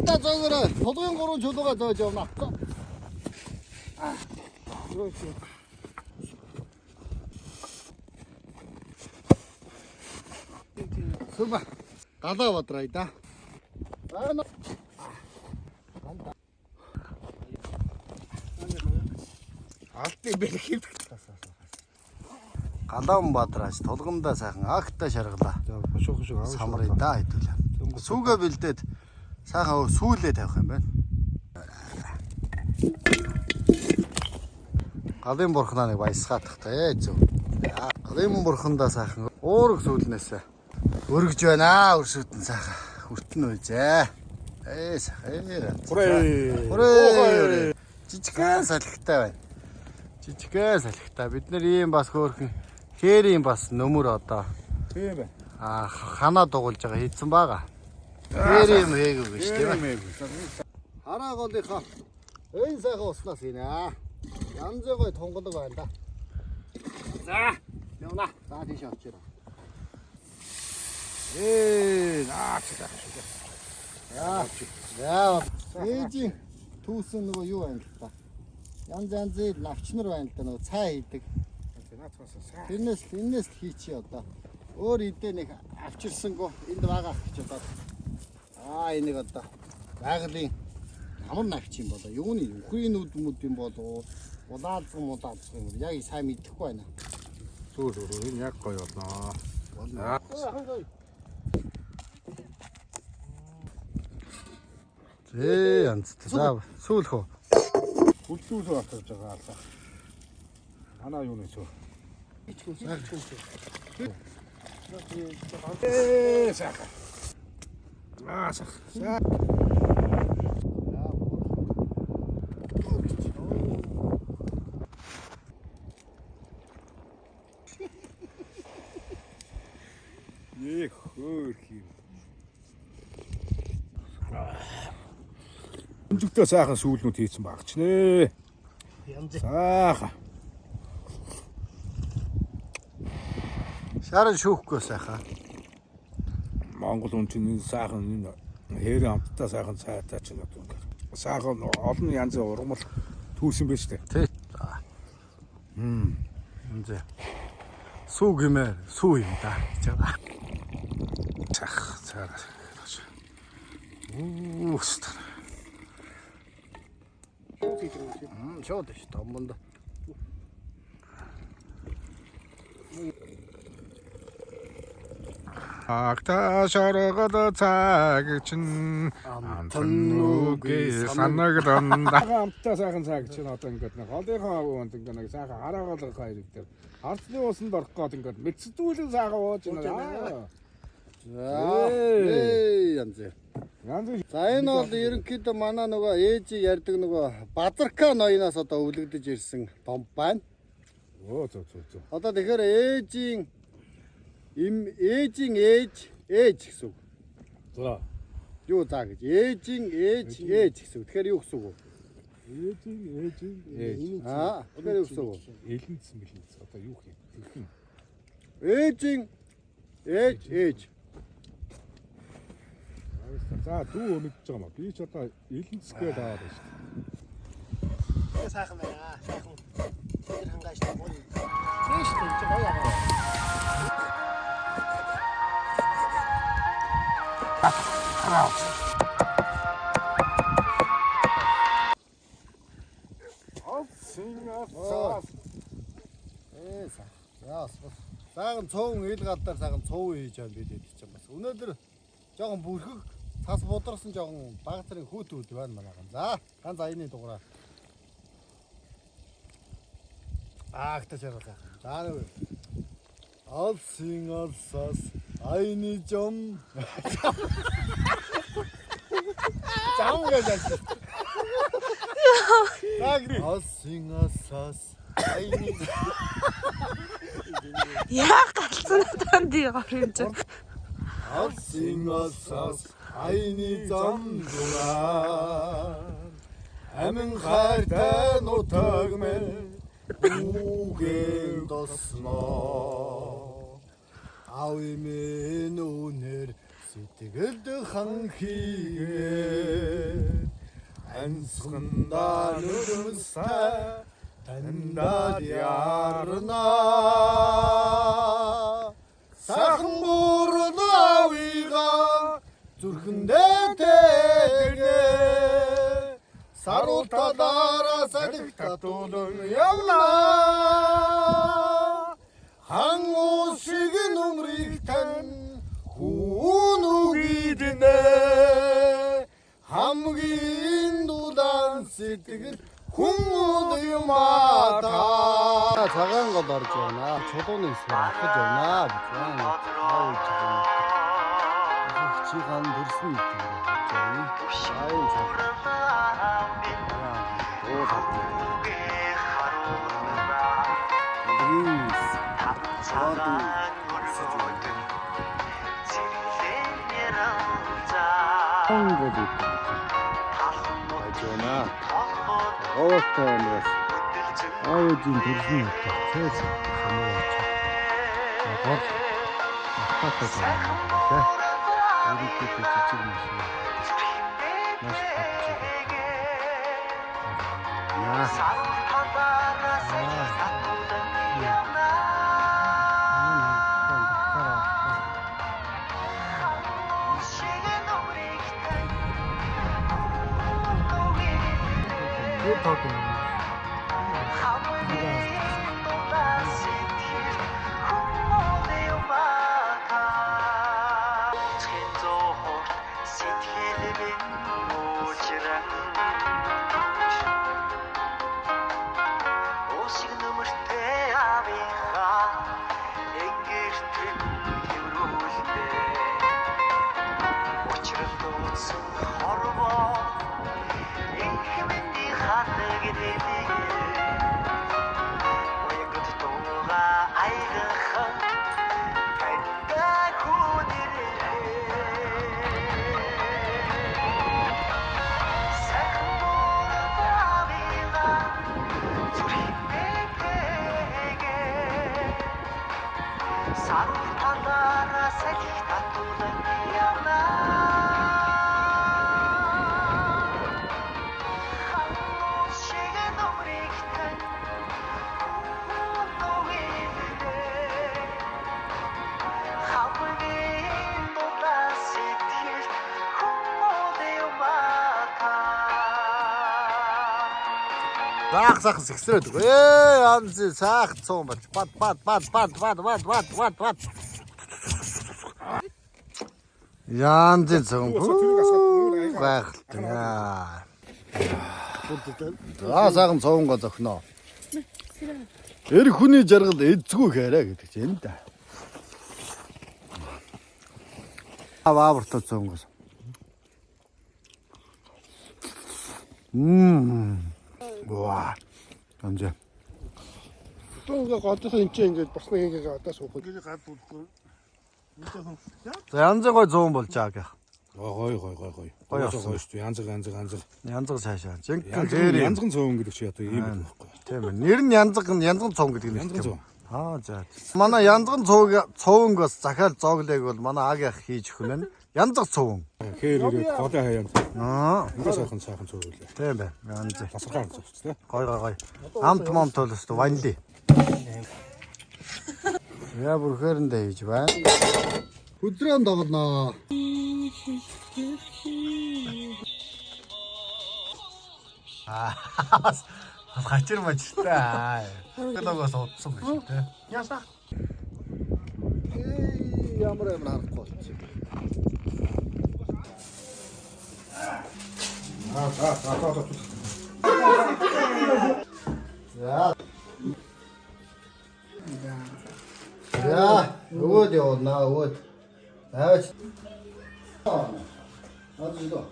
쏟다 저거를 도동거로 조도가 저 막. 그렇지. 설마 가다 왔더라 있다. Алтын бэлэг хийвдэгтээс. Галаан бадраач толгомдоо сайхан агтаа шаргалаа. За бошоо Самрын да хэдүүлээ. Сүүгээ бэлдээд сайхан сүүлээ тавих юм байна. Галын бурхнаа нэг баясгаадах та зөв. Галын бурхандаа сайхан уурах сүүлнээс өргөж байна. Өрсөдөн сайхан хүртэн үйзээ. Сайхан. Хүрээ. Жижигхэн салхитай байна. Жижигхэн салхитай. Бид нэр ийм бас хөөрхөн хээрийн бас нөмөр одоо. Тийм бай. Ханаа дугуулж байгаа хийцэн байгаа. Хээрийн мээг гэж тийм ээ. Хараа голынхаа энэ сайхан уснаасийнэ. Янз бүрийн тонголог байна да. За, явна. За тийш авчираа. Наачаа. Яа. Ээжийн түүсэн нөгөө юу байна л та. Янз янзын навчнар байна л да нөгөө цай хийдэг. Тэрнээс хийчи одоо. Өөр идэ нэг авчирсангүй энд байгаа гэж одоо. Энийг одоо байгалийн ямар навч юм болоо. Юуны үхрийн нүдмүүд юм болоо. Улаалзсан юм. Яг сайн мэдэхгүй байна. Сүүл энэ яг гоё болно. Янз. За сүүл хөө. Үлдүүлээ батж байгаа алаа. Анаа юу нэсв? Саха. Саха. Хөөрхий. Өнжигтэй сайхан сүүлнүүд хийсэн багч нэ. Сайхан. Шаран шүүхгүй сайхан. Монгол хүн чинь сайхан энэ хээрийн амттай сайхан цайтай ч нэг юм. Сайхан олон янзын ургамал түүсэн байж тээ. Тий. Үнзэ. Сүү гэмээр сүү юм да гэж байгаа. Цаа. Ууста. Шууд ш томбонд. Агта шаргал цаг чин амтнуугийн санагданда амттай сайхан цаг чин одоо ингээд нэг холынхаа өвөнд ингээд нэг сайхан хараагаалгах хоёр дээр хардны усанд орох гээд ингээд мэдсдүүлэн сайхан ууж байна. Янз. За энэ бол ерөнхийдөө манай нөгөө ээж ярьдаг нөгөө базарка ноёноос одоо өвлөгдөж ирсэн том байна. Зөө. Одоо тэгэхээр ээж гэсэн үг. За. Юу заа гэж ээж гэсэн үг. Тэгэхээр юу гэсэн үг вэ? Ээж. Тэгэхээр юу гэсэн үг вэ? Элэнцсэн одоо юу хий? Ээж. За дүү мэдж байгаа маа. Би ч одоо элэнцгээ даад байна шүү дээ. Сайхан байна. Сайхан. Тэр хангаж гоё. Тийш тийч гоё яа. Сайхан цөөн ил гадаар сайхан цөөн хийж байгаа бид хэд ч юм бас. Өнөөдөр жоохон бүрхэг цас бударсан жоохон баг царийн хүүтүүд байна манайхан. За ганц аяны дугаараа. Агта шаргалаа. За нэг. Алсын алсаас аяны жом. Жам гэж. Алсын алсаас аяны. Яа галзсан танд юм чи. Алсын алсаас аяны зам зураа. Амин хайртай нутаг мэн үгээр тосноо. Ави минь өнөр сэтгэлд ханхигээ ансганда нүрмстай таньдад ярна сайхан бүрэн авига зүрхэндээ тэгээ саруул талаараа салхи татуулан явна хан усиг нүмрийг тань хүн үгиднэ хамгийн дулаан сэтгэл хүн юмата цагаан гол орж байна. Чулууны хэсгээр ахиж явна. Чи хан дөрсөн юм. Айн цаг. Оо татна. 한국이 맞잖아. 어떤 아유 지금 들으시면 없다. 세상 감사합니다. 아빠가 우리 그때 지치고 있어요. 맛이 밥주고. Сайхан сэгсрээд үгүй. Амзи сайхан цуун болж бат. Янзын цуун гайхалтай. Сайхан цуунгаа зөхнөө. Эр хүний жаргал эзгүй хэрэг гэдэг чинь энэ да. Аваартай цуунгаас. Ваа. Амжаа. Тонга гадах энэ ч ингээд босны ингээд гадаа суух. Ингээд гад бүлгүй. За янз гой 100 болж байгаа гэх. Гой. Гоё шүү дээ. Янз. Янз цаашаа. Янзган цуун гэдэг чи одоо ийм байхгүй. Тийм ээ. Нэр нь янзган цуун гэдэг нь тийм. Аа за. Манай янзган цуунгаас захиал зооглыг бол манай агийн ах хийж өгнө. Янзган цуун. Хээрээ хоолой хаяа. Ингээ сайхан цуун үлээ. Тийм бай. Янз. Тасархаа цуц тий. Гой. Амт төлөс ванли. Я бүрхэрэндээ хийж байна. Өдрөн доголноо. Хачир мачтай. Гэдэгээс утсан гэж тий. Ясаа. Ямар харахгүй болчих. Ja, goed joh, nou goed. Uit. Wat is dat?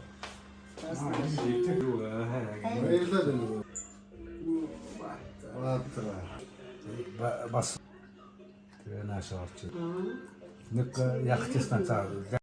Бас тэр нааш орч. Нэг яг честна цаа.